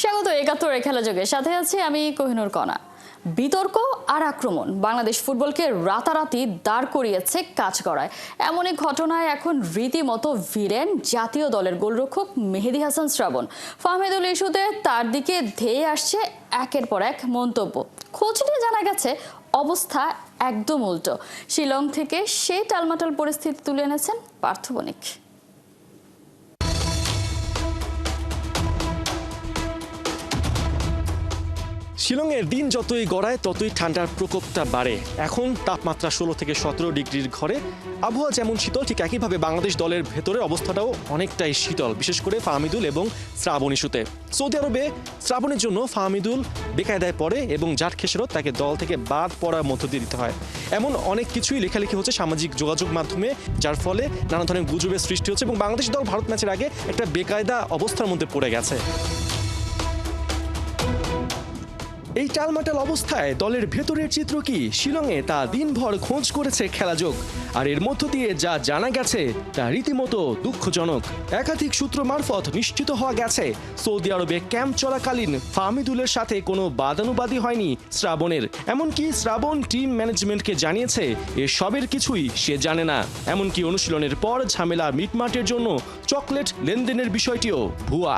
স্বাগত ৭১ খেলা যোগে, সাথে আছি আমি কোহিনুর কণা। বিতর্ক আর আক্রমণ বাংলাদেশ ফুটবলকে রাতারাতি দাঁড় করিয়েছে কাঠগড়ায়। এমনই ঘটনায় এখন রীতিমতো ভিলেন জাতীয় দলের গোলরক্ষক মেহেদী হাসান শ্রাবণ। ফাহমিদুল ইস্যুতে তার দিকে ধেয়ে আসছে একের পর এক মন্তব্য। খোঁজ নিয়ে জানা গেছে অবস্থা একদম উল্টো। শিলং থেকে সেই টালমাটাল পরিস্থিতি তুলে এনেছেন পার্থ বণিক। শিলংয়ের দিন যতই গড়ায় ততই ঠান্ডার প্রকোপটা বাড়ে। এখন তাপমাত্রা 16 থেকে 17 ডিগ্রির ঘরে। আবহাওয়া যেমন শীতল, ঠিক একইভাবে বাংলাদেশ দলের ভেতরে অবস্থাটাও অনেকটাই শীতল, বিশেষ করে ফাহমিদুল এবং শ্রাবণ ইস্যুতে। সৌদি আরবে শ্রাবণের জন্য ফাহমিদুল বেকায়দায় পড়ে এবং জাট খেসারত তাকে দল থেকে বাদ পড়ার মধ্য দিয়ে দিতে হয়। এমন অনেক কিছুই লেখালেখি হচ্ছে সামাজিক যোগাযোগ মাধ্যমে, যার ফলে নানা ধরনের গুজবের সৃষ্টি হচ্ছে এবং বাংলাদেশ দল ভারত ম্যাচের আগে একটা বেকায়দা অবস্থার মধ্যে পড়ে গেছে। এই টালমাটাল অবস্থায় দলের ভেতরের চিত্র কি, শিলংয়ে তা দিনভর খোঁজ করেছে খেলাযোগ। আর এর মধ্য দিয়ে যা জানা গেছে তা রীতিমতো দুঃখজনক। একাধিক সূত্র মারফত নিশ্চিত হওয়া গেছে সৌদি আরবে ক্যাম্প চলাকালীন ফাহমিদুলের সাথে কোনো বাদানুবাদী হয়নি শ্রাবণের। এমনকি শ্রাবণ টিম ম্যানেজমেন্টকে জানিয়েছে এ সবের কিছুই সে জানে না। এমনকি অনুশীলনের পর ঝামেলা মিটমাটের জন্য চকলেট লেনদেনের বিষয়টিও ভুয়া।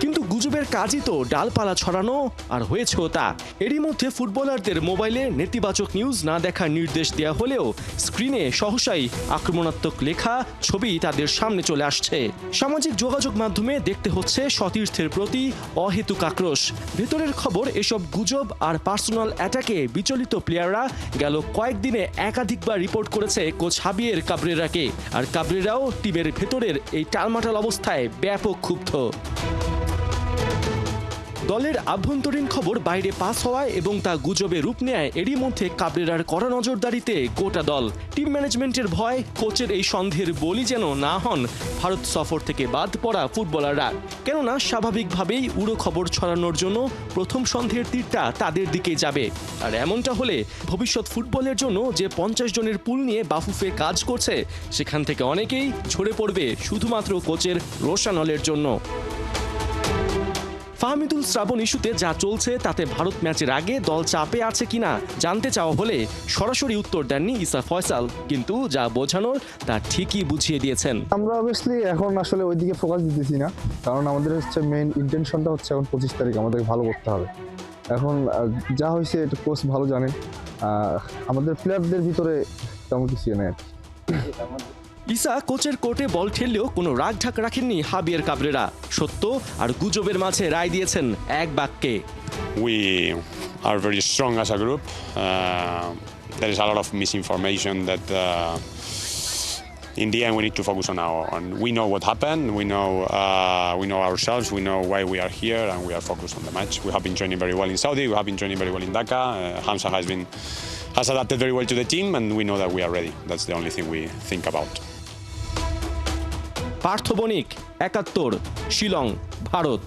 কিন্তু গুজবের কাজই তো ডালপালা ছড়ানো, আর হয়েছেও তা। এরই মধ্যে ফুটবলারদের মোবাইলে নেতিবাচক নিউজ না দেখার নির্দেশ দেওয়া হলেও স্ক্রিনে সহসাই আক্রমণাত্মক লেখা, ছবি তাদের সামনে চলে আসছে। সামাজিক যোগাযোগ মাধ্যমে দেখতে হচ্ছে সতীর্থের প্রতি অহেতুক আক্রোশ। ভেতরের খবর, এসব গুজব আর পার্সোনাল অ্যাটাকে বিচলিত প্লেয়াররা গেল কয়েকদিনে একাধিকবার রিপোর্ট করেছে কোচ হাবিয়ের কাবরেরাকে। আর কাবরেরাও টিমের ভেতরের এই টালমাটাল অবস্থায় ব্যাপক ক্ষুব্ধ। দলের আভ্যন্তরীণ খবর বাইরে পাস হওয়ায় এবং তা গুজবে রূপ নেয় এরই মধ্যে কাবরেরার কড়া নজরদারিতে গোটা দল। টিম ম্যানেজমেন্টের ভয় কোচের এই সন্দেহের বলি যেন না হন ভারত সফর থেকে বাদ পড়া ফুটবলাররা। কেননা স্বাভাবিকভাবেই উড়ো খবর ছড়ানোর জন্য প্রথম সন্দেহের তীরটা তাদের দিকেই যাবে। আর এমনটা হলে ভবিষ্যৎ ফুটবলের জন্য যে 50 জনের পুল নিয়ে বাফুফে কাজ করছে, সেখান থেকে অনেকেই ঝরে পড়বে শুধুমাত্র কোচের রোশানলের জন্য। ফাহমিদুল শ্রাবণ ইস্যুতে যা চলছে তাতে ভারত ম্যাচের আগে দল চাপে আছে কিনা জানতে চাওয়া হলে সরাসরি উত্তর দেননি ইসা ফয়সাল, কিন্তু যা বোঝানোর তা ঠিকই বুঝিয়ে দিয়েছেন। আমরা অবভিয়াসলি এখন আসলে ওইদিকে ফোকাস দিতেছি না, কারণ আমাদের হচ্ছে মেইন ইন্টেনশনটা হচ্ছে এখন 25 তারিখ আমাদেরকে ভালো করতে হবে। এখন যা হয়েছে এটা কোচ ভালো জানে, আমাদের প্লেয়ারদের ভিতরে তেমন কিছু নেই। ইসা কোচের কোর্টে বল ঠেললেও কোনো রাগ ঢাক রাখেননি হাবিয়ের কাবরেরা। সত্য আর গুজবের মাঝে রায় দিয়েছেন এক বাক্যে। We are very strong as a group. There is a lot of misinformation that in the end we need to focus on. We know what happened. We know ourselves. We know why we are here, and we are focused on the match. We have been training very well in Saudi. We have been training very well in Dhaka. Hamza has adapted very well to the team, and we know that we are ready. That's the only thing we think about. Partha বণিক, ৭১, শিলং, ভারত।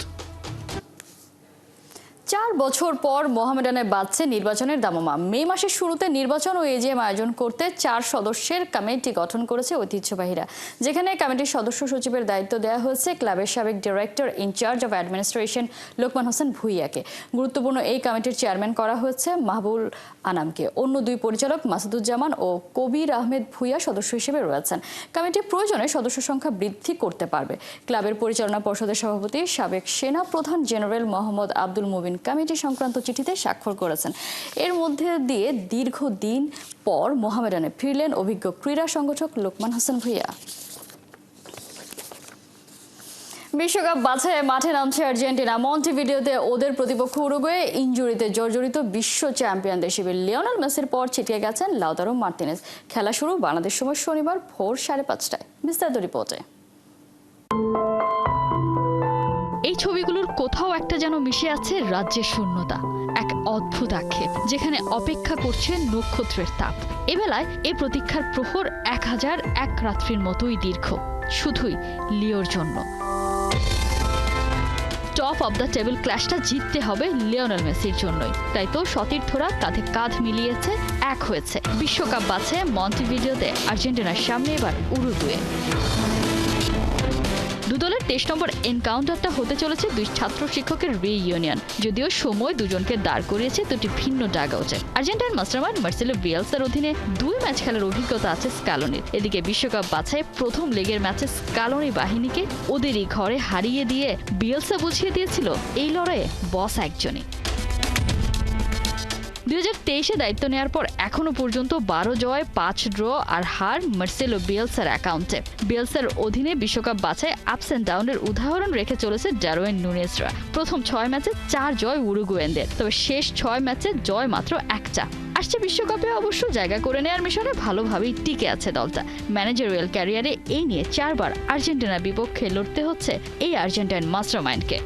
4 বছর পর মোহামেডানে বাজছে নির্বাচনের দামামা। মে মাসের শুরুতে নির্বাচন ও AGM আয়োজন করতে 4 সদস্যের কমিটি গঠন করেছে ঐতিহ্যবাহীরা, যেখানে কমিটির সদস্য সচিবের দায়িত্ব দেওয়া হয়েছে ক্লাবের সাবেক director in charge of administration Lokman Hossain ভুইয়াকে। গুরুত্বপূর্ণ এই কমিটির চেয়ারম্যান করা হয়েছে মাহবুল আনামকে। অন্য 2 পরিচালক মাসুদুজ্জামান ও কবির আহমেদ ভুইয়া সদস্য হিসেবে রয়েছেন। কমিটি প্রয়োজনে সদস্য সংখ্যা বৃদ্ধি করতে পারবে। ক্লাবের পরিচালনা পর্ষদের সভাপতি সাবেক সেনা প্রধান জেনারেল মোহাম্মদ আব্দুল মুবিন কমিটি সংক্রান্ত চিঠিতে স্বাক্ষর করেছেন। এর মধ্যে দিয়ে দীর্ঘদিন পর মোহামেডানে ফিরলেন অভিজ্ঞ ক্রীড়া সংগঠক লোকমান হোসেন ভুইয়া। বিশ্বকাপ বাছাইয়ে মাঠে নামছে আর্জেন্টিনা। মন্টেভিডিওতে ওদের প্রতিপক্ষ উরুগুয়ে ইনজুরিতে জর্জরিত বিশ্ব চ্যাম্পিয়নদের শিবির। লিওনেল মেসির পর ছিটকে গেছেন লাউতারো মার্টিনেজ। খেলা শুরু বাংলাদেশ সময় শনিবার ভোর 5:30টায়। বিস্তারিত রিপোর্টে। এই ছবিগুলোর কোথাও একটা যেন মিশে আছে রাজ্যের শূন্যতা, এক অদ্ভুত আক্ষেপ যেখানে অপেক্ষা করছে নক্ষত্রের তাপ। এবেলায় এই প্রতীক্ষার প্রহর 1001 রাত্রির মতোই দীর্ঘ, শুধুই লিওর জন্য। টপ অব দ্য টেবিল ক্ল্যাশটা জিততে হবে লিওনেল মেসির জন্যই। তাই তো সতীর্থরা কাঁধে কাঁধ মিলিয়েছে, এক হয়েছে। বিশ্বকাপ বাছাইয়ে মন্টেভিডিওতে আর্জেন্টিনার সামনে এবার উরুগুয়ে। দুদলের 23 নম্বর এনকাউন্টারটা হতে চলেছে দুই ছাত্র শিক্ষকের রিইউনিয়ন, যদিও সময় দুজনকে দাঁড় করিয়েছে দুটি ভিন্ন ডাগআউটে। আর্জেন্টাইন মাস্টারমাইন্ড মার্সেলো বিয়েলসার অধীনে 2 ম্যাচ খেলার অভিজ্ঞতা আছে স্ক্যালোনির। এদিকে বিশ্বকাপ বাছাই প্রথম লেগের ম্যাচে স্ক্যালোনি বাহিনীকে ওদেরই ঘরে হারিয়ে দিয়ে বিয়েলসা বুঝিয়ে দিয়েছিল এই লড়াইয়ে বস একজনই। 2023-এ দায়িত্ব নেওয়ার পর এখনো পর্যন্ত 12 জয় 5 ড্র আর হার মার্সেলো বিয়েলসার অ্যাকাউন্টে। বিয়েলসার অধীনে বিশ্বকাপ বাছাই আপস অ্যান্ড ডাউনের উদাহরণ রেখে চলেছে ডারউইন নুনেজরা। প্রথম 6 ম্যাচে 4 জয় উরুগুয়েনদের, তবে শেষ 6 ম্যাচে জয় মাত্র একটা। আসছে বিশ্বকাপে অবশ্য জায়গা করে নেওয়ার মিশনে ভালোভাবেই টিকে আছে দলটা। ম্যানেজারিয়াল ক্যারিয়ারে এই নিয়ে 4 বার আর্জেন্টিনার বিপক্ষে লড়তে হচ্ছে এই আর্জেন্টাইন মাস্টারমাইন্ডকে।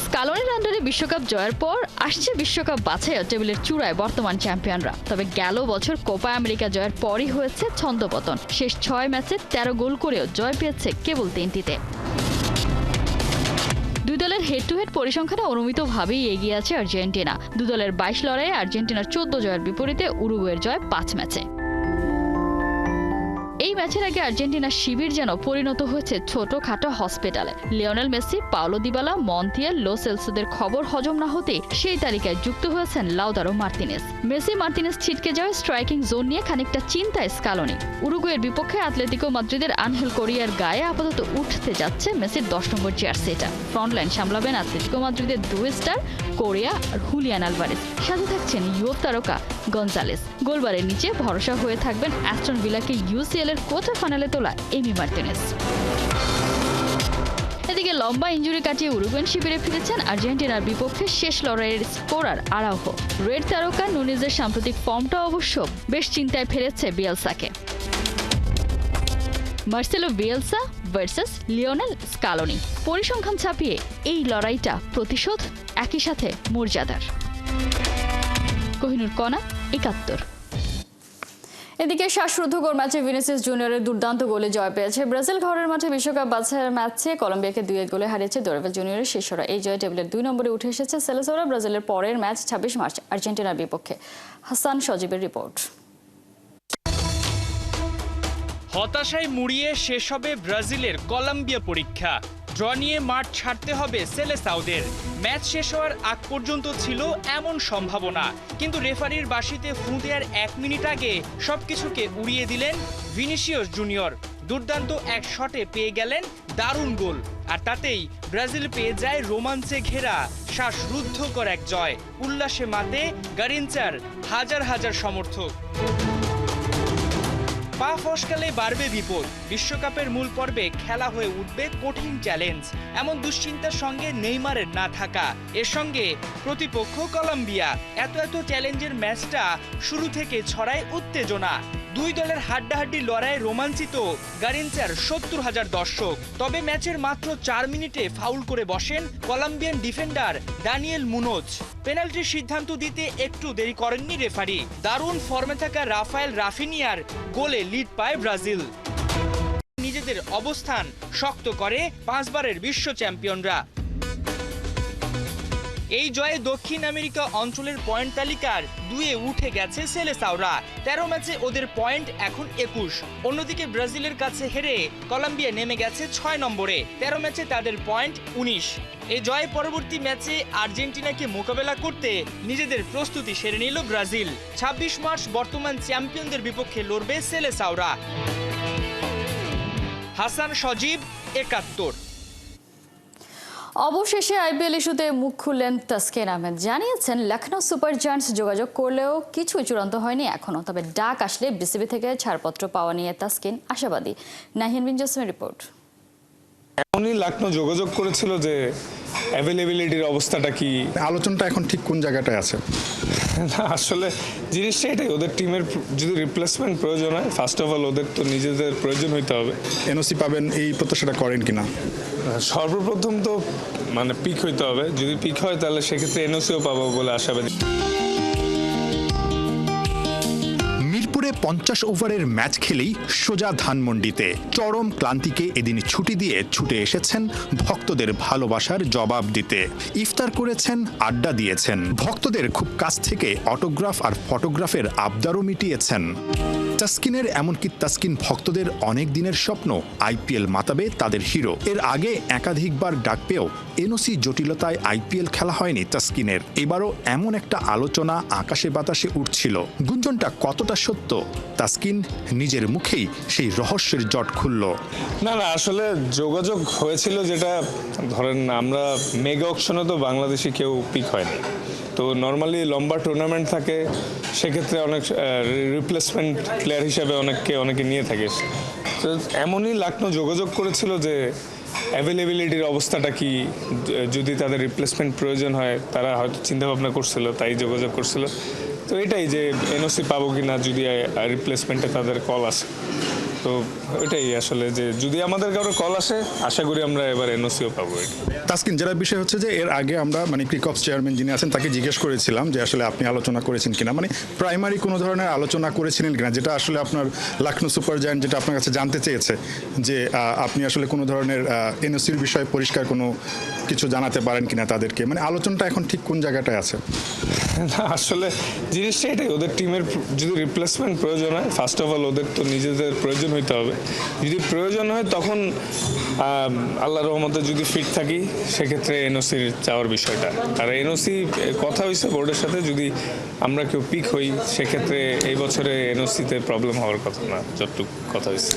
স্ক্যালোনির আন্ডারে বিশ্বকাপ জয়ের পর আসছে বিশ্বকাপ বাছাই টেবিলের চূড়ায় বর্তমান চ্যাম্পিয়নরা। তবে গেল বছর কোপা আমেরিকা জয়ের পরই হয়েছে ছন্দপতন। শেষ 6 ম্যাচে 13 গোল করেও জয় পেয়েছে কেবল 3টিতে। দুই দলের হেড টু হেড পরিসংখ্যানে অনুমিতভাবেই এগিয়ে আছে আর্জেন্টিনা। দু দলের 22 লড়াইয়ে আর্জেন্টিনার 14 জয়ের বিপরীতে উরুগুয়ের জয় 5 ম্যাচে। এই ম্যাচের আগে আর্জেন্টিনার শিবির যেন পরিণত হয়েছে ছোটখাটো হসপিটালে। Lionel Messi, Paulo Dybala, Montiel, Lo সেলসোদের খবর হজম না হতে সেই তালিকায় যুক্ত হয়েছেন লাউতারো মার্তিনেজ। মেসি মার্তিনেজ ছিটকে যাওয়ায় স্ট্রাইকিং জোন নিয়ে খানিকটা চিন্তায় স্ক্যালোনি। উরুগুয়ের বিপক্ষে আতলেতিকো মাদ্রিদের আনহেল কোরিয়ার গায়ে আপাতত উঠতে যাচ্ছে মেসির 10 নম্বর জার্সিটা। ফ্রন্টলাইন সামলাবেন আতলেতিকো মাদ্রিদের 2 স্টার কোরিয়া আর হুলিয়ান আলভারেজ, সাথে থাকছেন ইউরোপ তারকা গনজালেস। গোলবারের নিচে ভরসা হয়ে থাকবেন অ্যাস্টন ভিলাকে ইউসিএল এর কোয়ার্টার ফাইনালে তোলা এমি মার্টিনেজ। এদিকে লম্বা ইনজুরি কাটিয়ে উরুগুয়েন শিবিরে ফিরেছেন আর্জেন্টিনার বিপক্ষে শেষ লড়াইয়ের স্কোরার আরাউহো। রেড তারকা নুনেজের সাম্প্রতিক ফর্মটা অবশ্য বেশ চিন্তায় ফেলেছে বিয়েলসাকে। Marcelo Bielsa versus Lionel Scaloni, পরিসংখ্যান ছাপিয়ে এই লড়াইটা প্রতিশোধ একই সাথে মর্যাদার। কোহিনুর কণা, 71। এদিকে শ্বাসরুদ্ধকর ম্যাচে ভিনিসিয়াস জুনিয়রের দুর্দান্ত গোলে জয় পেয়েছে ব্রাজিল। ঘরের মাঠে বিশ্বকাপ বাছাইয়ের ম্যাচে কলম্বিয়াকে 2-1 গোলে হারিয়েছে দোরাভেল জুনিয়রের শিষ্যরা। এই জয়ে টেবিলের 2 নম্বরে উঠে এসেছে সেলেসাওরা। ব্রাজিলের পরের ম্যাচ 26 মার্চ আর্জেন্টিনার বিপক্ষে। হাসান সজীবের রিপোর্ট। হতাশায় মুড়িয়ে শেষ হবে ব্রাজিলের কলম্বিয়া পরীক্ষা। ড্র নিয়ে মাঠ ছাড়তে হবে সেলেসাওদের। ম্যাচ শেষ হওয়ার আগ পর্যন্ত ছিল এমন সম্ভাবনা, কিন্তু রেফারির বাঁশিতে ফুঁ দেওয়ার 1 মিনিট আগে সবকিছুকে উড়িয়ে দিলেন ভিনিসিয়াস জুনিয়র। দুর্দান্ত এক শটে পেয়ে গেলেন দারুণ গোল, আর তাতেই ব্রাজিল পেয়ে যায় রোমাঞ্চে ঘেরা শ্বাসরুদ্ধকর এক জয়। উল্লাসে মাতে গারিনচার হাজার হাজার সমর্থক। পা ফসকালে বাড়বে বিপদ। বিশ্বকাপের মূল পর্বে খেলা হয়ে উঠবে কঠিন চ্যালেঞ্জ, এমন দুশ্চিন্তার সঙ্গে নেইমারের না থাকা। এর সঙ্গে প্রতিপক্ষ কলম্বিয়া। এত চ্যালেঞ্জের ম্যাচটা শুরু থেকে ছড়ায় উত্তেজনা। দুই দলের হাড্ডাহাড্ডি লড়াই রোমাঞ্চিত গারিনচার 70,000 দর্শক। তবে ম্যাচের মাত্র 4 মিনিটে ফাউল করে বসেন কলম্বিয়ান ডিফেন্ডার দানিয়েল মুনোজ। পেনাল্টির সিদ্ধান্ত দিতে একটু দেরি করেননি রেফারি। দারুণ ফর্মে থাকা রাফায়েল রাফিনিয়ার গোলে লিড পায় ব্রাজিল। নিজেদের অবস্থান শক্ত করে 5 বারের বিশ্ব চ্যাম্পিয়নরা। এই জয়ে দক্ষিণ আমেরিকা অঞ্চলের পয়েন্ট তালিকার 2-এ উঠে গেছে সেলেসাওরা। 13 ম্যাচে ওদের পয়েন্ট এখন 21। অন্যদিকে ব্রাজিলের কাছে হেরে কলম্বিয়া নেমে গেছে 6 নম্বরে। 13 ম্যাচে তাদের পয়েন্ট 19। এই জয়ে পরবর্তী ম্যাচে আর্জেন্টিনাকে মোকাবেলা করতে নিজেদের প্রস্তুতি সেরে নিল ব্রাজিল। 26 মার্চ বর্তমান চ্যাম্পিয়নদের বিপক্ষে লড়বে সেলেসাওরা। হাসান সজীব, 71। অবশেষে আইপিএল ইস্যুতে মুখ খুললেন তাসকিন আহমেদ। জানিয়েছেন লখনৌ সুপার জায়ান্টস যোগাযোগ করলেও কিছু চূড়ান্ত হয়নি এখনো, তবে ডাক আসলে বিসিবি থেকে ছাড়পত্র পাওয়া নিয়ে তাসকিন আশাবাদী। নাহিন বিন জসিমের রিপোর্ট। এমনই লখনৌ যোগাযোগ করেছিল যে অ্যাভেলেবিলিটির অবস্থাটা কি, আলোচনাটা এখন ঠিক কোন জায়গাটায় আছে? না আসলে জিনিসটা এটাই, ওদের টিমের যদি রিপ্লেসমেন্ট প্রয়োজন হয়, ফার্স্ট অফ অল ওদের তো নিজেদের প্রয়োজন হইতে হবে। এনওসি পাবেন এই প্রত্যাশাটা করেন কিনা? সর্বপ্রথম তো মানে পিক হইতে হবে, যদি পিক হয় তাহলে সেক্ষেত্রে এনওসিও পাবো বলে আশাবাদী। মিরপুরে 50 ওভারের ম্যাচ খেলেই সোজা ধানমন্ডিতে চরম ক্লান্তিকে এদিন ছুটি দিয়ে ছুটে এসেছেন ভক্তদের ভালোবাসার জবাব দিতে। ইফতার করেছেন, আড্ডা দিয়েছেন, ভক্তদের খুব কাছ থেকে অটোগ্রাফ আর ফটোগ্রাফের আবদারও মিটিয়েছেন। তাসকিনের, এমনকি তাসকিন ভক্তদের অনেক দিনের স্বপ্ন আইপিএল মাতাবে তাদের হিরো। এর আগে একাধিকবার ডাক পেয়েও এনওসি জটিলতায় আইপিএল খেলা হয়নি তাসকিনের। এবারও এমন একটা আলোচনা আকাশে বাতাসে উঠছিল। গুঞ্জনটা কতটা সত্য, তাসকিন নিজের মুখেই সেই রহস্যের জট খুলল। না আসলে যোগাযোগ হয়েছিল, যেটা ধরেন আমরা মেগা অকশনে তো বাংলাদেশি কেউ পিক হয়নি, তো নর্মালি লম্বা টুর্নামেন্ট থাকে, সেক্ষেত্রে অনেক রিপ্লেসমেন্ট প্লেয়ার হিসেবে অনেকে নিয়ে থাকে। তো এমনই লখনৌ যোগাযোগ করেছিল যে অ্যাভেলেবিলিটির অবস্থাটা কি, যদি তাদের রিপ্লেসমেন্ট প্রয়োজন হয় তারা হয়তো চিন্তাভাবনা করছিল, তাই যোগাযোগ করছিল। তো এটাই যে এনওসি পাবো কি না যদি রিপ্লেসমেন্টে তাদের কল আসে। তো এটাই আসলে যে যদি আমাদের কারো কল আসে, আশা করি আমরা এবার এনওসিও পাবো। তাসকিন, যেটা বিষয় হচ্ছে যে এর আগে আমরা ক্রিকঅপস চেয়ারম্যান যিনি আছেন তাকে জিজ্ঞেস করেছিলাম যে আসলে আপনি আলোচনা করেছেন কিনা, প্রাইমারি কোনো ধরনের আলোচনা করেছিলেন কিনা, যেটা আসলে আপনার লখনৌ সুপার জায়ান্ট যেটা আপনার কাছে জানতে চেয়েছে যে আপনি আসলে কোনো ধরনের এনওসির বিষয়ে পরিষ্কার কোনো কিছু জানাতে পারেন কিনা তাদেরকে, আলোচনাটা এখন ঠিক কোন জায়গাটায় আছে? না আসলে জিনিসটা এটাই, ওদের টিমের যদি রিপ্লেসমেন্ট প্রয়োজন হয়, ফার্স্ট অফ অল ওদের তো নিজেদের প্রয়োজন হইতে হবে। যদি প্রয়োজন হয় তখন আল্লাহর রহমতে যদি ফিট থাকি, সেক্ষেত্রে এনওসির চাওয়ার বিষয়টা। আর এনওসি কথা হয়েছে বোর্ডের সাথে, যদি আমরা কেউ পিক হই সেক্ষেত্রে এই বছরে এনওসিতে প্রবলেম হওয়ার কথা না, যতটুকু কথা হয়েছে।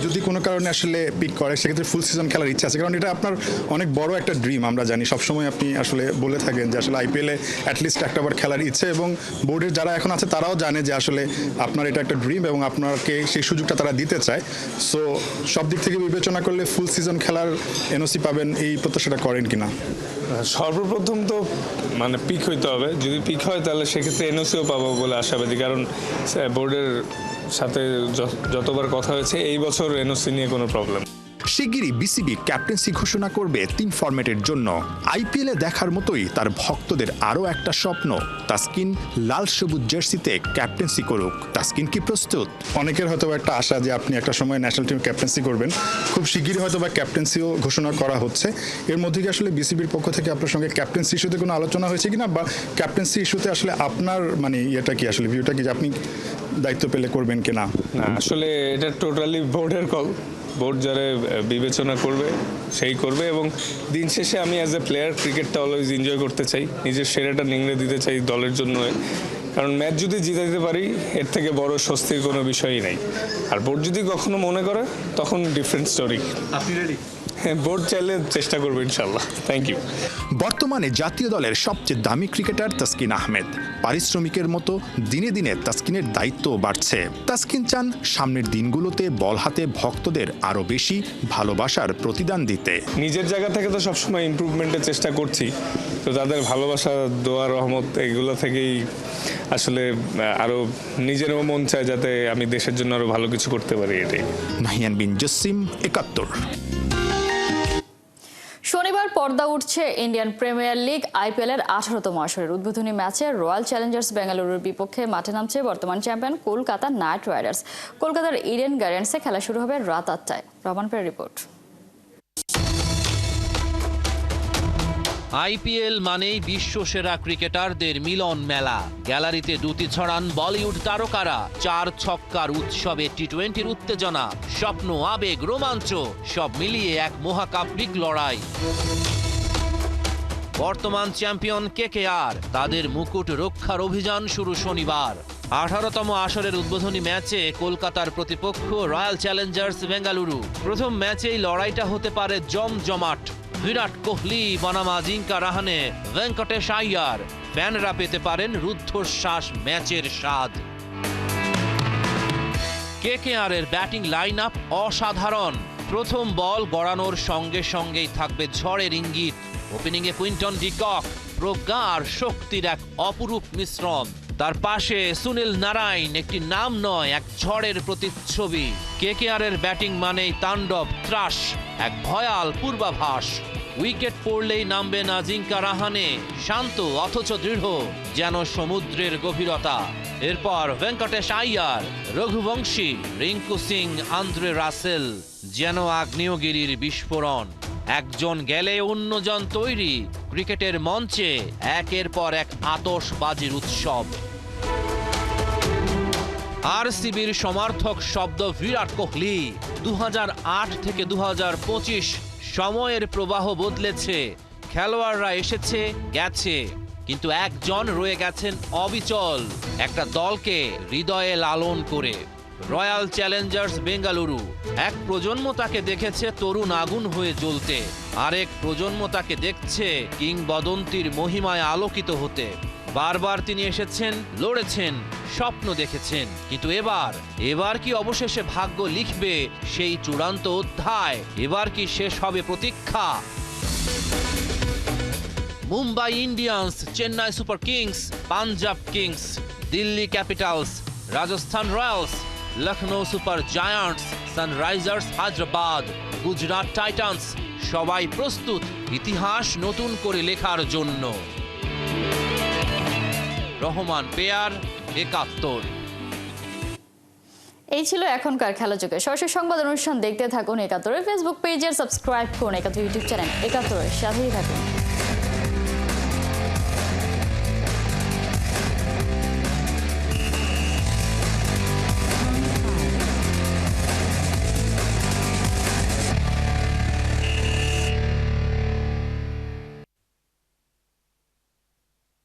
যদি কোনো কারণে আসলে পিক করে সেক্ষেত্রে ফুল সিজন খেলার ইচ্ছা আছে, কারণ এটা আপনার অনেক বড় একটা ড্রিম। আমরা জানি সবসময় আপনি আসলে বলে থাকেন যে আসলে আইপিএলে অ্যাটলিস্ট একটাবার খেলার ইচ্ছে, এবং বোর্ডের যারা এখন আছে তারাও জানে যে আসলে আপনার এটা একটা ড্রিম এবং আপনাকে সেই সুযোগটা তারা দিতে চায়। সো সব দিক থেকে বিবেচনা করলে ফুল সিজন খেলার এনওসি পাবেন এই প্রত্যাশাটা করেন কিনা? সর্বপ্রথম তো পিক হইতে হবে, যদি পিক হয় তাহলে সেক্ষেত্রে এনওসিও পাবো বলে আশাবাদী, কারণ বোর্ডের সাথে যতবার কথা হয়েছে এই বছর এনওসি নিয়ে কোনো প্রবলেম। শিগগিরই বিসিবি ক্যাপ্টেন্সি ঘোষণা করবে 3 ফরম্যাটের জন্য। আইপিএলে দেখার মতোই তার ভক্তদের আরও একটা স্বপ্ন, তাসকিন লাল সবুজ জার্সিতে ক্যাপ্টেন্সি করুক। তাসকিন কি প্রস্তুত? অনেকের হয়তো একটা আশা যে আপনি একটা সময় ন্যাশনাল টিম ক্যাপ্টেন্সি করবেন, খুব শিগগিরই হয়তো বা ক্যাপ্টেন্সিও ঘোষণা করা হচ্ছে। এর মধ্যে কি আসলে বিসিবির পক্ষ থেকে আপনার সঙ্গে ক্যাপ্টেন্সি ইস্যুতে কোনো আলোচনা হয়েছে কিনা, বা ক্যাপ্টেন্সি ইস্যুতে আসলে আপনার ইয়েটা কি, আসলে ভিউটা কি যে আপনি দায়িত্ব পেলে করবেন কিনা? না আসলে এটা টোটালি বোর্ডের কল, বোর্ড যারা বিবেচনা করবে সেই করবে। এবং দিন শেষে আমি অ্যাজ এ প্লেয়ার ক্রিকেটটা অলওয়েজ এনজয় করতে চাই, নিজের সেরাটা নিংড়ে দিতে চাই দলের জন্য, কারণ ম্যাচ যদি জিতে দিতে পারি এর থেকে বড় স্বস্তির কোনো বিষয়ই নেই। আর বোর্ড যদি কখনো মনে করে তখন ডিফারেন্ট স্টোরি। আপনি রেডি? বোর্ড চাইলে চেষ্টা করবো ইনশাল্লাহ। Thank you. বর্তমানে জাতীয় দলের সবচেয়ে দামি ক্রিকেটার তাসকিন আহমেদ। পারিশ্রমিকের মতো দিনে দিনে তাসকিনের দায়িত্ব বাড়ছে। তাসকিন চান সামনের দিনগুলোতে বল হাতে ভক্তদের আরও বেশি ভালোবাসার প্রতিদান দিতে। নিজের জায়গা থেকে তো সবসময় ইমপ্রুভমেন্টের চেষ্টা করছি, তো তাদের ভালোবাসা, দোয়া, রহমত এগুলো থেকেই আসলে আরও নিজেরও মন চায় যাতে আমি দেশের জন্য আরও ভালো কিছু করতে পারি। এটাই। নাহিয়ান বিন জসিম, ৭১। শনিবার পর্দা উঠছে ইন্ডিয়ান প্রিমিয়ার লিগ আইপিএলের 18তম আসরের উদ্বোধনী ম্যাচে রয়্যাল চ্যালেঞ্জার্স বেঙ্গালুরুর বিপক্ষে মাঠে নামছে বর্তমান চ্যাম্পিয়ন কলকাতা নাইট রাইডার্স। কলকাতার ইডেন গার্ডেন্সে খেলা শুরু হবে রাত 8টায়। রহমান পের রিপোর্ট। আইপিএল মানেই বিশ্বসেরা ক্রিকেটারদের মিলন মেলা। গ্যালারিতে দুটি ছড়ান বলিউড তারকারা। 4 ছক্কার উৎসবে টি-20-র উত্তেজনা, স্বপ্ন, আবেগ, রোমাঞ্চ সব মিলিয়ে এক মহাকাব্যিক লড়াই। বর্তমান চ্যাম্পিয়ন কেকেআর, তাদের মুকুট রক্ষার অভিযান শুরু শনিবার। 18তম আসরের উদ্বোধনী ম্যাচে কলকাতার প্রতিপক্ষ রয়্যাল চ্যালেঞ্জার্স বেঙ্গালুরু। প্রথম ম্যাচেই লড়াইটা হতে পারে জমজমাট। বিরাট কোহলি বনাম আজিঙ্কা রাহানে, ভেঙ্কটেশ আইয়ার, ফ্যানরা পেতে পারেন রুদ্ধশ্বাস ম্যাচের স্বাদ। কেকেআরের ব্যাটিং লাইন আপ অসাধারণ। প্রথম বল গড়ানোর সঙ্গে সঙ্গেই থাকবে ঝড়ের ইঙ্গিত। ওপেনিংয়ে কুইন্টন ডি কক, প্রজ্ঞা আর শক্তির এক অপরূপ মিশ্রণ। তার পাশে সুনীল নারায়ণ, একটি নাম নয়, এক ঝড়ের প্রতিচ্ছবি। কেকেআরের ব্যাটিং মানেই তাণ্ডব, ত্রাস, এক ভয়াল পূর্বাভাস। উইকেট পড়লেই নামবেন আজিঙ্কা রাহানে, শান্ত অথচ দৃঢ়, যেন সমুদ্রের গভীরতা। এরপর ভেঙ্কটেশ আইয়ার, রঘুবংশী, রিঙ্কু সিং, আন্দ্রে রাসেল, যেন আগ্নেয়গিরির বিস্ফোরণ। একজন গেলে অন্যজন তৈরি। ক্রিকেটের মঞ্চে একের পর এক আতশবাজির উৎসব। আরসিবির সমর্থক শব্দ বিরাট কোহলি। 2008 থেকে 2025 সময়ের প্রবাহ বদলেছে, খেলোয়াড়রা এসেছে গেছে, কিন্তু একজন রয়ে গেছেন অবিচল, একটা দলকে হৃদয়ে লালন করে। Royal Challengers Bengaluru. এক প্রজন্ম তাকে দেখেছে তরুণ আগুন হয়ে জ্বলতে, আরেক প্রজন্ম তাকে দেখছে কিংবদন্তির মহিমায় আলোকিত হতে। বারবার তিনি এসেছেন, লড়েছেন, স্বপ্ন দেখেছেন, কিন্তু এবার কি অবশেষে ভাগ্য লিখবে সেই চূড়ান্ত অধ্যায়? এবার কি শেষ হবে প্রতীক্ষা? Mumbai Indians, Chennai Super Kings, Punjab Kings, Delhi Capitals, Rajasthan Royals, Lucknow Super Giants, Sunrisers Hyderabad, Gujarat Titans সবাই প্রস্তুত ইতিহাস নতুন করে লেখার জন্য। রহমান পেয়ার, ৭১। এই ছিল এখনকার খেলা যুগে। সরাসরি সংবাদ অনুষ্ঠান দেখতে থাকুন ৭১-এর ফেসবুক পেজের, সাবস্ক্রাইব করুন ৭১ ইউটিউব চ্যানেল ৭১-এর সাথেই থাকুন।